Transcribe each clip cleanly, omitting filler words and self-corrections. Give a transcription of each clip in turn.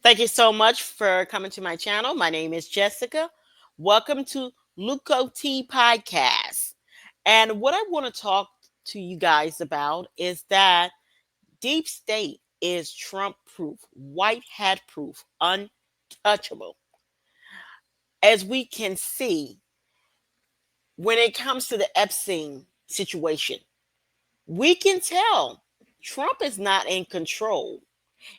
Thank you so much for coming to my channel. My name is Jessica. Welcome to Luco T Podcast. And what I want to talk to you guys about is that deep state is Trump proof, white hat proof, untouchable. As we can see, when it comes to the Epstein situation, we can tell Trump is not in control.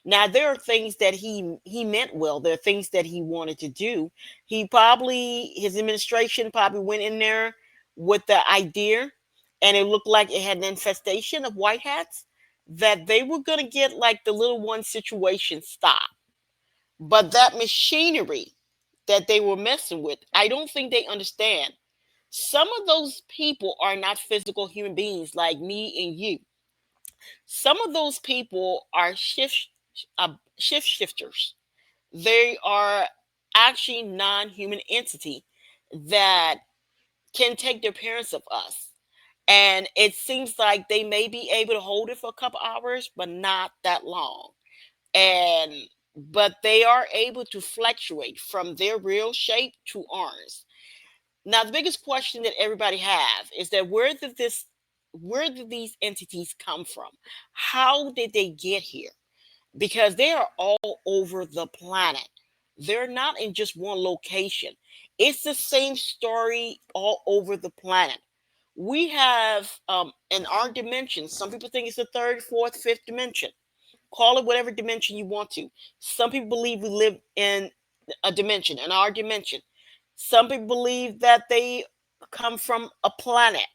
Now there are things that he meant well. There are things that he wanted to do. His administration probably went in there with the idea, and it looked like it had an infestation of white hats that they were going to get like the little one situation stopped. But that machinery that they were messing with, I don't think they understand. Some of those people are not physical human beings like me and you. Some of those people are shift shifters. They are actually non-human entity that can take the appearance of us. And it seems like they may be able to hold it for a couple hours, but not that long. And but they are able to fluctuate from their real shape to ours. Now, the biggest question that everybody have is that where did these entities come from? How did they get here? Because they are all over the planet. They're not in just one location. It's the same story all over the planet. We have in our dimension, some people think it's the third, fourth, fifth dimension. Call it whatever dimension you want to. Some people believe we live in a dimension, in our dimension. Some people believe that they come from a planet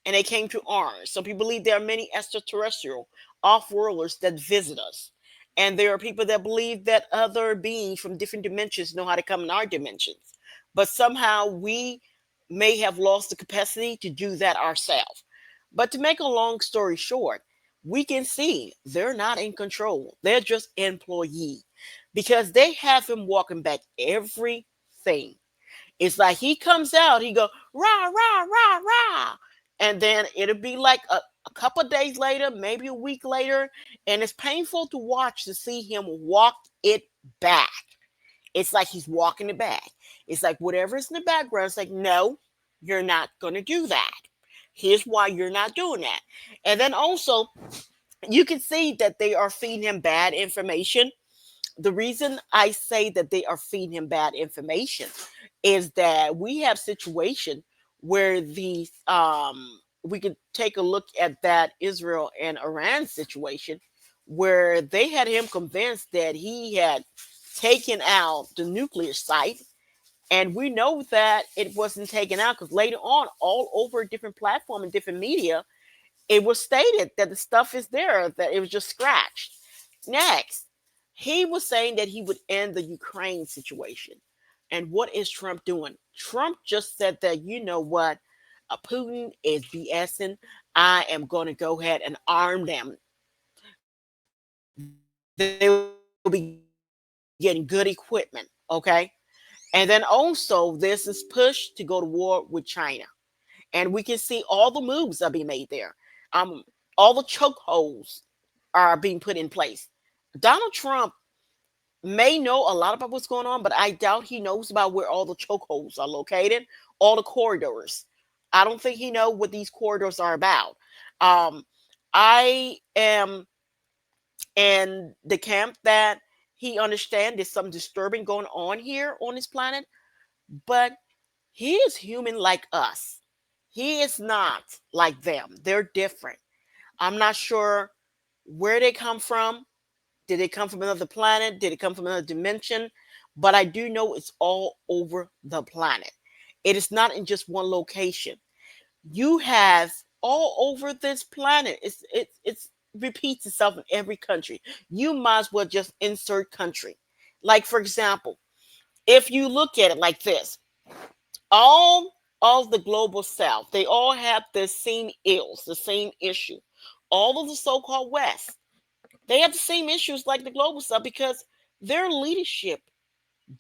and they came to ours. Some people believe there are many extraterrestrial off-worlders that visit us. And there are people that believe that other beings from different dimensions know how to come in our dimensions. But somehow we may have lost the capacity to do that ourselves. But to make a long story short, we can see they're not in control. They're just employee because they have him walking back everything. It's like he comes out, he go rah rah rah rah, and then it'll be like a couple of days later, maybe a week later, and it's painful to watch to see him walk it back. It's like he's walking it back. It's like whatever's in the background. It's like no, you're not gonna do that. Here's why you're not doing that. And then also, you can see that they are feeding him bad information. The reason I say that they are feeding him bad information is that we have situation where these we could take a look at that Israel and Iran situation where they had him convinced that he had taken out the nuclear site, and we know that it wasn't taken out because later on all over a different platform and different media it was stated that the stuff is there, that it was just scratched. Next, he was saying that he would end the Ukraine situation. And what is Trump doing? Trump just said that, you know what? Putin is BSing. I am going to go ahead and arm them. They will be getting good equipment. Okay. And then also, there's this push to go to war with China. And we can see all the moves that are being made there. All the chokeholds are being put in place. Donald Trump may know a lot about what's going on, but I doubt he knows about where all the chokeholds are located, all the corridors. I don't think he know what these corridors are about. Um, I am in the camp that he understands there's something disturbing going on here on this planet, but he is human like us. He is not like them. They're different. I'm not sure where they come from. Did it come from another planet? Did it come from another dimension? But I do know it's all over the planet. It is not in just one location. You have all over this planet. It's repeats itself in every country. You might as well just insert country. Like for example, if you look at it like this, all of the global south, they all have the same ills, the same issue. All of the so-called west, they have the same issues like the global south because their leadership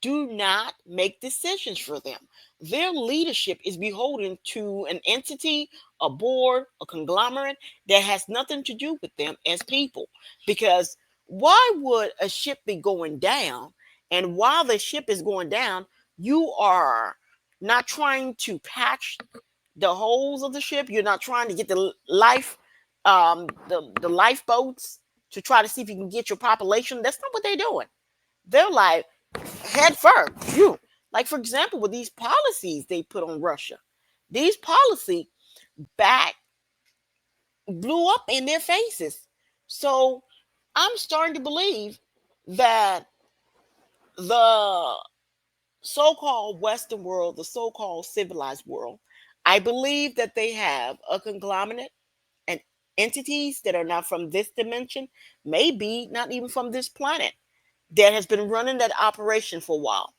do not make decisions for them. Their leadership is beholden to an entity, a board, a conglomerate that has nothing to do with them as people. Because Why would a ship be going down? And while the ship is going down, you are not trying to patch the holes of the ship. You're not trying to get the the lifeboats to try to see if you can get your population. That's not what they're doing. They're like head first. You like, for example, with these policies they put on Russia, these policy back blew up in their faces. So I'm starting to believe that the so-called Western world, the so-called civilized world, I believe that they have a conglomerate and entities that are not from this dimension, maybe not even from this planet, that has been running that operation for a while.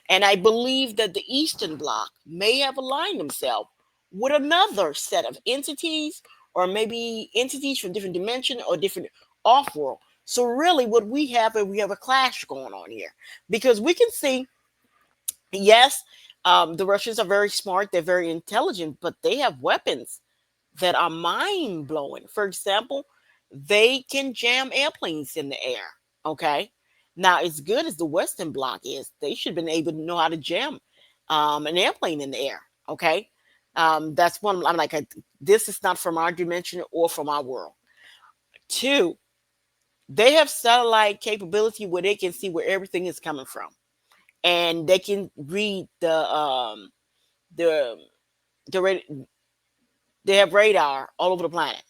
And I believe that the Eastern Bloc may have aligned themselves with another set of entities, or maybe entities from different dimension or different off world. So really, what we have is we have a clash going on here, because we can see, yes, the Russians are very smart, they're very intelligent, but they have weapons that are mind blowing. For example, they can jam airplanes in the air. Okay. Now, as good as the Western Bloc is, they should have been able to know how to jam an airplane in the air. Okay. That's one. I'm like, this is not from our dimension or from our world. Two, they have satellite capability where they can see where everything is coming from, and they can read the the they have radar all over the planet,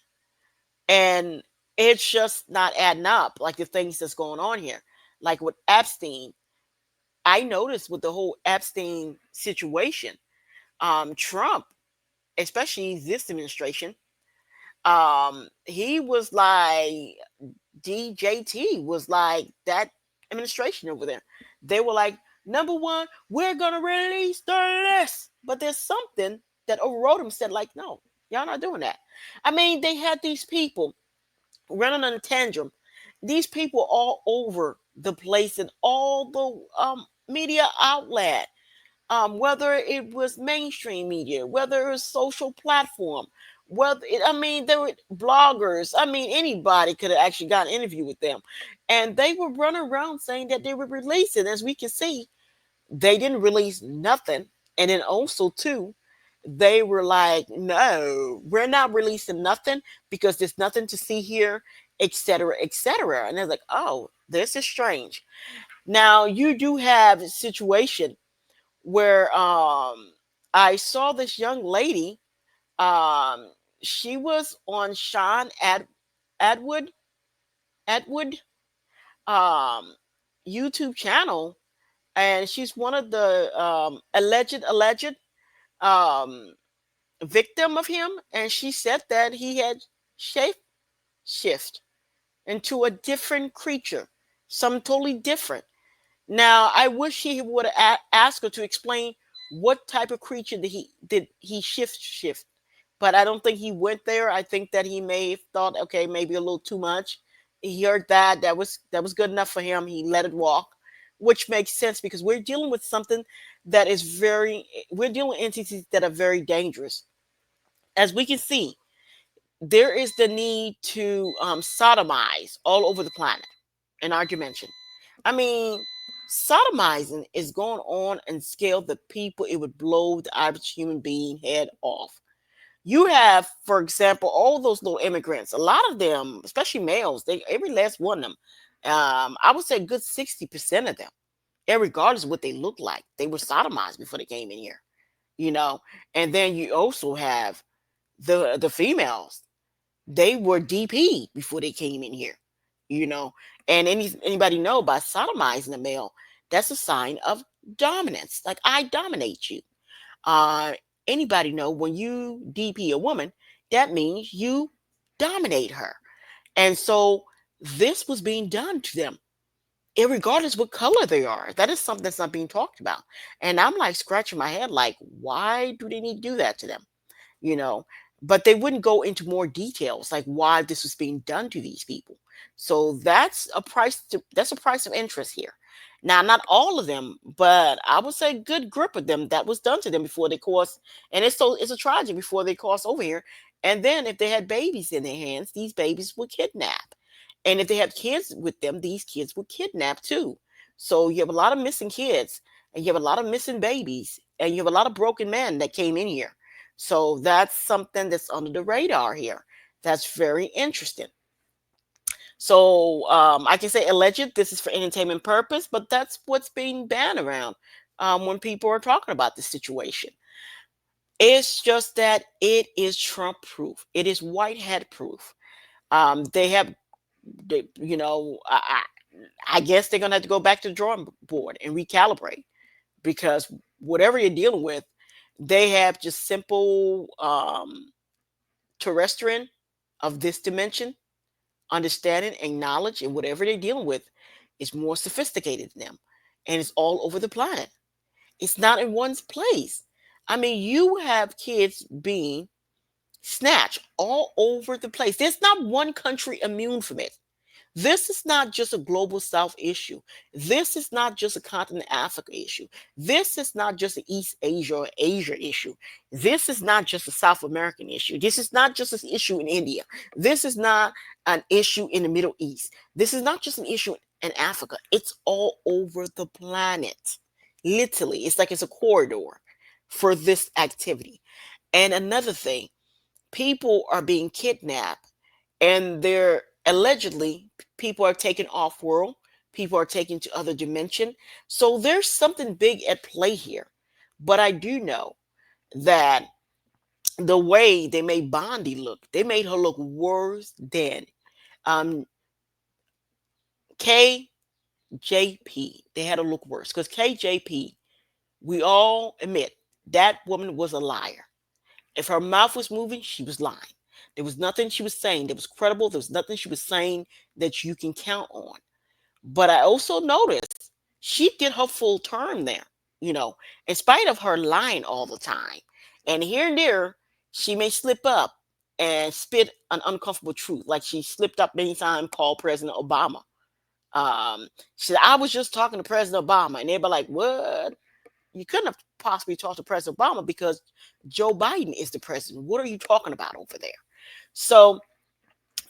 and it's just not adding up, like the things that's going on here. Like with Epstein, I noticed with the whole Epstein situation, Trump, especially this administration, he was like, DJT was like that administration over there. They were like, number one, we're gonna release the list, but there's something that overrode them, said like, no, y'all not doing that. I mean, they had these people running on a tantrum. These people all over the place in all the media outlet, whether it was mainstream media, whether it was social platform, I mean, there were bloggers. I mean, anybody could have actually got an interview with them, and they were running around saying that they were releasing. As we can see, they didn't release nothing, and then also too, they were like, no, we're not releasing nothing because there's nothing to see here, etc., etc. And they're like, oh, this is strange. Now you do have a situation where I saw this young lady. Um, she was on Sean Atwood Atwood um, YouTube channel, and she's one of the alleged um, victim of him, and she said that he had shape shift into a different creature, some totally different. Now, I wish he would have asked her to explain what type of creature did he shift, but I don't think he went there. I think that he may have thought, okay, maybe a little too much. He heard that was good enough for him. He let it walk, which makes sense because we're dealing with something that is very we're dealing with entities that are very dangerous. As we can see, there is the need to sodomize all over the planet in our dimension. I mean, sodomizing is going on and scale the people it would blow the average human being head off. You have, for example, all those little immigrants. A lot of them, especially males, they every last one of them. I would say a good 60% of them, regardless of what they look like, they were sodomized before they came in here. You know, and then you also have the females. They were DP before they came in here. You know, and anybody know by sodomizing a male, that's a sign of dominance. Like, I dominate you. uh Anybody know when you DP a woman, that means you dominate her. And so this was being done to them, regardless what color they are. That is something that's not being talked about. And I'm like scratching my head, like, why do they need to do that to them? you know but they wouldn't go into more details like why this was being done to these people. So that's a price of interest here. Now, not all of them, but I would say a good group of them, that was done to them before they crossed. And it's a tragedy before they crossed over here. And then if they had babies in their hands, these babies were kidnapped. And if they have kids with them, these kids were kidnapped too. So you have a lot of missing kids, and you have a lot of missing babies, and you have a lot of broken men that came in here. So that's something that's under the radar here. That's very interesting. So I can say alleged, this is for entertainment purpose, but that's what's being banned around when people are talking about this situation. It's just that it is Trump proof. It is white hat proof. They have, I guess they're gonna have to go back to the drawing board and recalibrate, because whatever you're dealing with, they have just simple terrestrial of this dimension, understanding and knowledge, and whatever they're dealing with is more sophisticated than them, and it's all over the planet. It's not in one place. I mean, you have kids being snatched all over the place. There's not one country immune from it. This is not just a global South issue. This is not just a continent Africa issue. This is not just an East Asia or Asia issue. This is not just a South American issue. This is not just an issue in India. This is not an issue in the Middle East. This is not just an issue in Africa. It's all over the planet. Literally, it's like it's a corridor for this activity. And another thing, people are being kidnapped, and they're allegedly, people are taken off world, people are taken to other dimension. So there's something big at play here. But I do know that the way they made Bondi look, they made her look worse than um KJP. They had her look worse because KJP, we all admit that woman was a liar. If her mouth was moving, she was lying. There was nothing she was saying that was credible. There was nothing she was saying that you can count on. But I also noticed she did her full term there, in spite of her lying all the time. And here and there, she may slip up and spit an uncomfortable truth, like she slipped up many times, called President Obama. She said, I was just talking to President Obama. And everybody like, what? You couldn't have possibly talked to President Obama because Joe Biden is the president. What are you talking about over there? So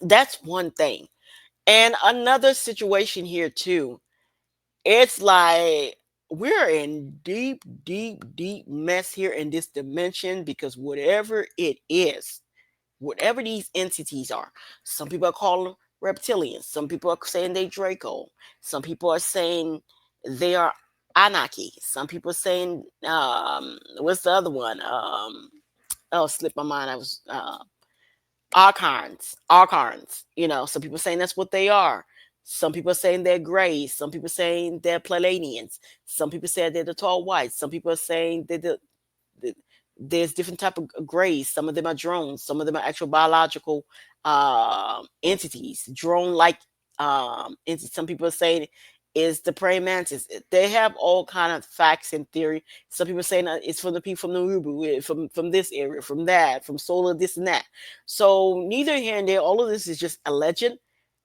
that's one thing. And another situation here too. It's like we're in deep, deep, deep mess here in this dimension, because whatever it is, whatever these entities are, some people are calling them reptilians, some people are saying they Draco, some people are saying they are Anarchy, some people are saying what's the other one? Oh, slipped my mind. I was archons. Some people saying that's what they are. Some people are saying they're grays. Some people saying they're Pleiadians. Some people say they're the tall whites. Some people are saying they're the there's different type of grays. Some of them are drones. Some of them are actual biological entities, drone-like entities. Some people are saying is the praying mantis. They have all kind of facts and theory. Some people saying it's from the people from the Urubu, from this area, from that, from solar, this and that. So neither here and there. All of this is just a legend,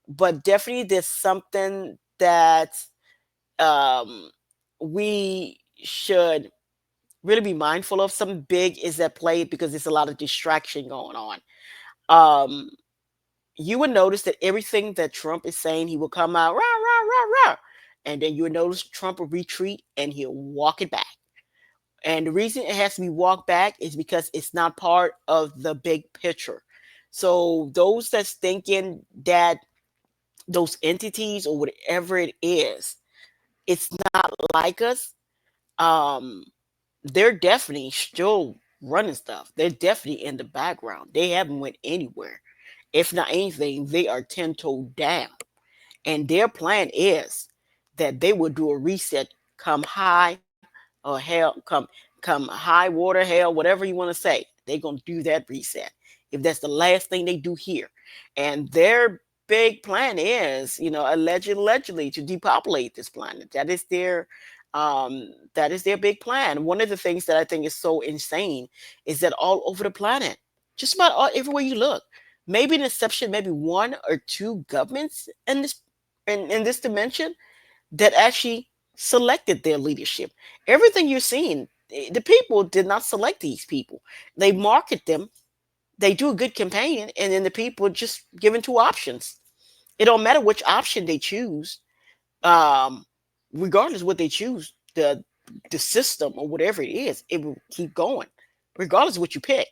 but definitely there's something that um, we should really be mindful of. Something big is at play because there's a lot of distraction going on. Um, you would notice that everything that Trump is saying, he will come out, rah, rah, rah, rah. And then you would notice Trump will retreat and he'll walk it back. And the reason it has to be walked back is because it's not part of the big picture. So those that's thinking that those entities or whatever it is, it's not like us, um, they're definitely still running stuff. They're definitely in the background. They haven't went anywhere. If not anything, they are 10-toe down. And their plan is that they will do a reset come high or hell, come high water, hell, whatever you want to say. They're gonna do that reset. If that's the last thing they do here. And their big plan is, allegedly to depopulate this planet. That is their big plan. One of the things that I think is so insane is that all over the planet, just about everywhere you look, maybe an exception, maybe one or two governments in this dimension that actually selected their leadership. Everything you're seeing, the people did not select these people. They market them, they do a good campaign, and then the people just given two options. It don't matter which option they choose. Um, Regardless what they choose, the system or whatever it is, it will keep going, regardless of what you pick.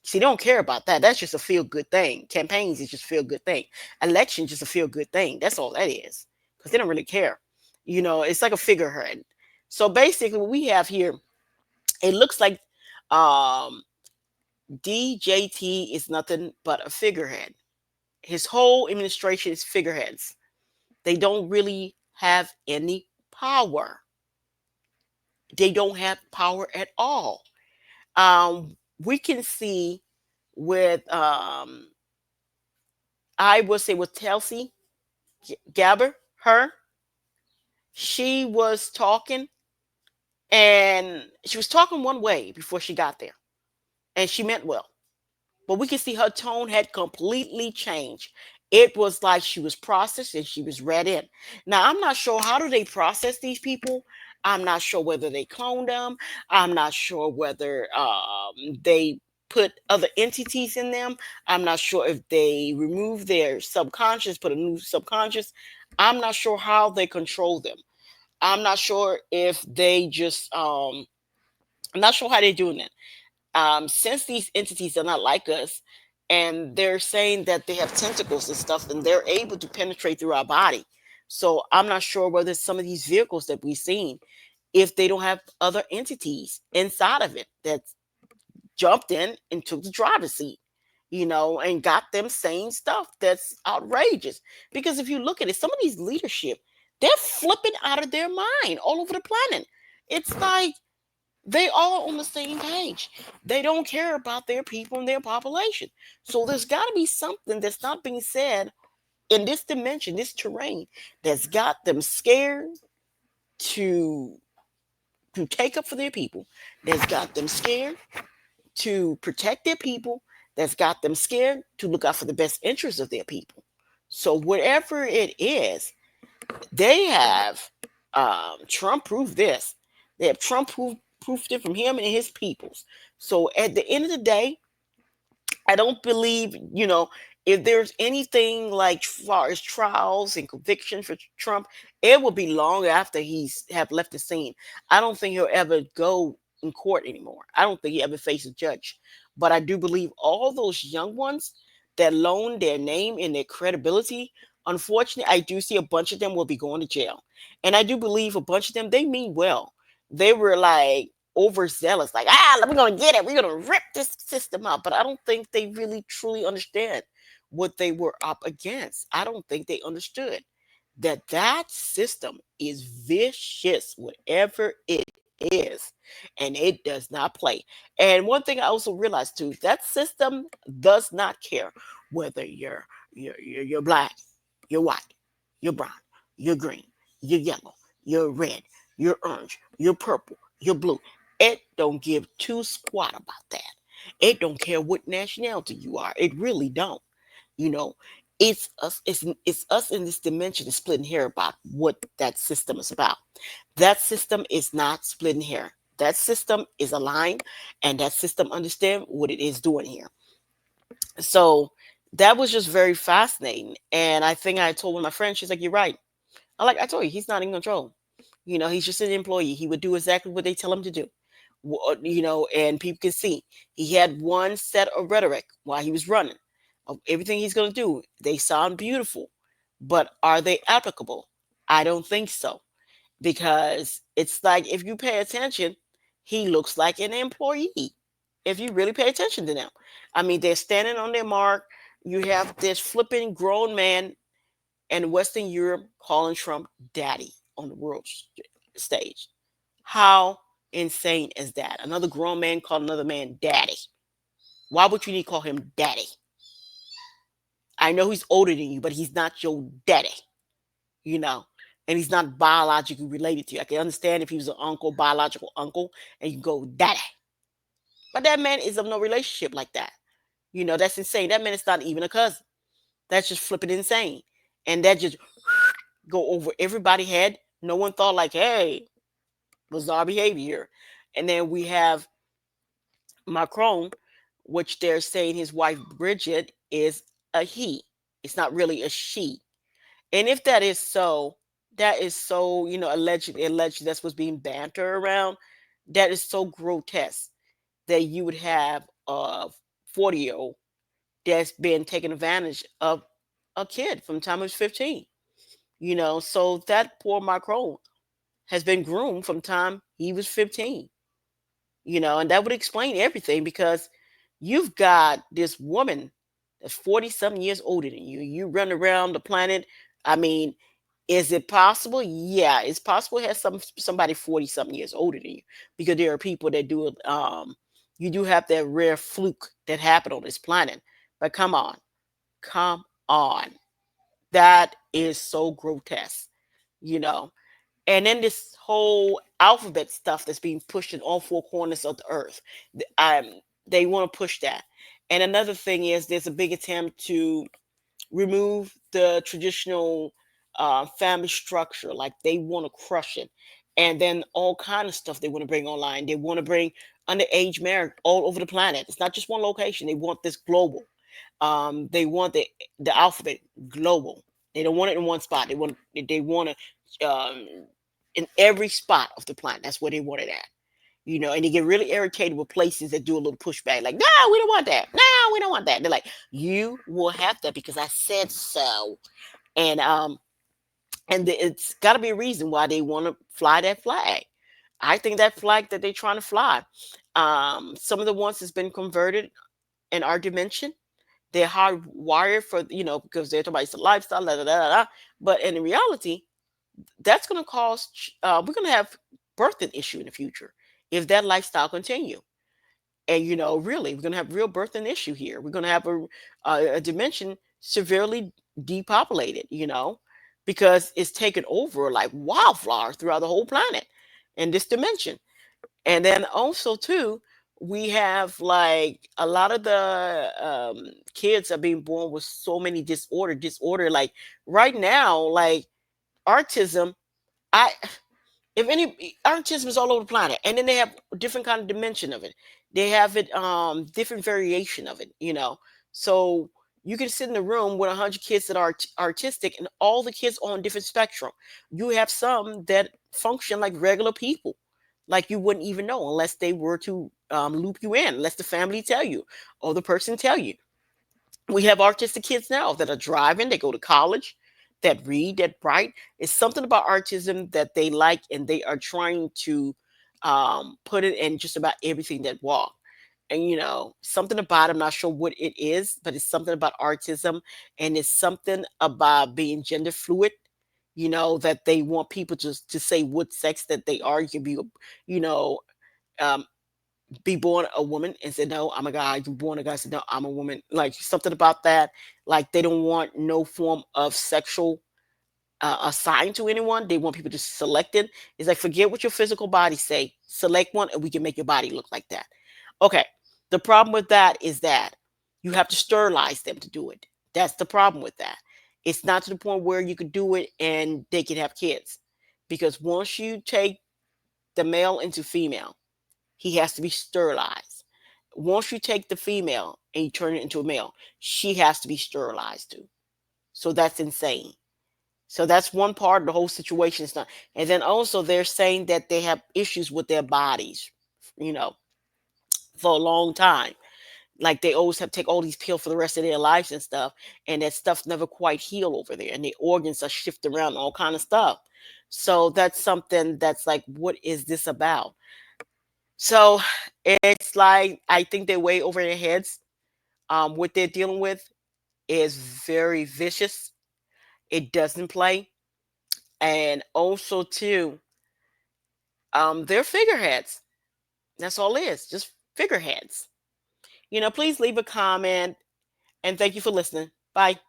See, they don't care about that. That's just a feel good thing. Campaigns is just a feel good thing. Elections just a feel good thing. That's all that is. Because they don't really care. It's like a figurehead. So basically, what we have here, it looks like um, DJT is nothing but a figurehead. His whole administration is figureheads. They don't really have any power. They don't have power at all. We can see with I would say with Chelsea Gabber, she was talking, and she was talking one way before she got there, and she meant well. But we can see her tone had completely changed. It was like she was processed and she was read in. Now, I'm not sure how do they process these people. I'm not sure whether they cloned them. I'm not sure whether they put other entities in them. I'm not sure if they remove their subconscious, put a new subconscious. I'm not sure how they control them. I'm not sure if they just I'm not sure how they're doing it. Since these entities are not like us, and they're saying that they have tentacles and stuff, and they're able to penetrate through our body. So I'm not sure whether some of these vehicles that we've seen, if they don't have other entities inside of it that jumped in and took the driver's seat, and got them saying stuff that's outrageous. Because if you look at it, some of these leadership, they're flipping out of their mind all over the planet. It's like they all on the same page. They don't care about their people and their population. So there's got to be something that's not being said in this dimension, this terrain, that's got them scared to take up for their people. That's got them scared to protect their people. That's got them scared to look out for the best interests of their people. So whatever it is, they have Trump proved this. They have Trump proofed it from him and his peoples. So at the end of the day, I don't believe, if there's anything like far as trials and conviction for Trump, it will be long after he's have left the scene. I don't think he'll ever go in court anymore. I don't think he ever face a judge. But I do believe all those young ones that loan their name and their credibility, unfortunately, I do see a bunch of them will be going to jail. And I do believe a bunch of them, they mean well. They were like overzealous, like, we're gonna get it, we're gonna rip this system up. But I don't think they really truly understand what they were up against. I don't think they understood that system is vicious, whatever it is, and it does not play. And one thing I also realized too, that system does not care whether you're black, you're white, you're brown, you're green, you're yellow, you're red, you're orange, you're purple, you're blue. It don't give two squat about that. It don't care what nationality you are. It really don't. You know, it's us. It's us in this dimension is splitting hair about what that system is about. That system is not splitting hair. That system is aligned, and that system understand what it is doing here. So that was just very fascinating. And I think I told one of my friends, she's like, "You're right." I told you, he's not in control. He's just an employee. He would do exactly what they tell him to do. And people can see he had one set of rhetoric while he was running of everything he's going to do. They sound beautiful, but are they applicable? I don't think so, because it's like if you pay attention, he looks like an employee. If you really pay attention to them, I mean, they're standing on their mark. You have this flipping grown man in Western Europe calling Trump daddy on the world stage. How insane is that? Another grown man called another man daddy. Why would you need to call him daddy? I know he's older than you, but he's not your daddy, you know, and he's not biologically related to you. I can understand if he was an uncle, biological uncle, and you go daddy. But that man is of no relationship like that. That's insane. That man is not even a cousin. That's just flipping insane. And that just go over everybody's head. No one thought like, hey, bizarre behavior. And then we have Macron, which they're saying his wife Bridget is a he. It's not really a she. And if that is so, that is so, alleged that's what's being banter around. That is so grotesque that you would have a 40-year-old that's been taken advantage of a kid from the time he was 15. So that poor Macron has been groomed from the time he was 15. And that would explain everything because you've got this woman that's 40 something years older than you. You run around the planet. I mean, is it possible? Yeah, it's possible to have somebody 40 something years older than you because there are people that do it. You do have that rare fluke that happened on this planet. But come on. That is so grotesque, you know. And then this whole alphabet stuff that's being pushed in all four corners of the earth. They want to push that. And another thing is there's a big attempt to remove the traditional family structure. Like they want to crush it. And then all kind of stuff they want to bring online. They want to bring underage marriage all over the planet. It's not just one location. They want this global. They want the alphabet global. They don't want it in one spot. They want to in every spot of the planet. That's where they want it at. And they get really irritated with places that do a little pushback, like, no, we don't want that. No, we don't want that. They're like, you will have that because I said so. And it's got to be a reason why they want to fly that flag. I think that flag that they're trying to fly, some of the ones that's been converted in our dimension, they're hardwired for, because they're talking about it's a lifestyle, da, da, da, da, da. But in reality, that's going to cause, we're going to have birthing issue in the future if that lifestyle continue. And, really, we're going to have real birthing issue here. We're going to have a dimension severely depopulated, because it's taken over like wildflower throughout the whole planet in this dimension. And then also too, we have like a lot of the kids are being born with so many disorder. Like right now, like autism. I if any autism is all over the planet, and then they have different kind of dimension of it. They have it different variation of it. So you can sit in a room with 100 kids that are artistic, and all the kids on different spectrum. You have some that function like regular people, like you wouldn't even know unless they were to loop you in, unless the family tell you or the person tell you. We have artistic kids now that are driving, they go to college, that read, that write. It's something about artism that they like, and they are trying to put it in just about everything that walk. And something about it, I'm not sure what it is, but it's something about artism, and it's something about being gender fluid. That they want people to say what sex that they are. You can be, you know, um, be born a woman and say, no, I'm a guy. You born a guy, say, no, I'm a woman. Like something about that. Like they don't want no form of sexual assigned to anyone. They want people to select it. It's like, forget what your physical body say. Select one and we can make your body look like that. Okay. The problem with that is that you have to sterilize them to do it. That's the problem with that. It's not to the point where you could do it and they can have kids. Because once you take the male into female, he has to be sterilized. Once you take the female and you turn it into a male, she has to be sterilized too. So that's insane. So that's one part of the whole situation. Is not, and then also they're saying that they have issues with their bodies, you know, for a long time. Like they always have to take all these pills for the rest of their lives and stuff, and that stuff never quite heal over there, and the organs are shifted around, and all kind of stuff. So that's something that's like, what is this about? So it's like I think they're way over their heads. What they're dealing with is very vicious. It doesn't play, and also too, they're figureheads. That's all it is, just figureheads. Please leave a comment, and thank you for listening. Bye.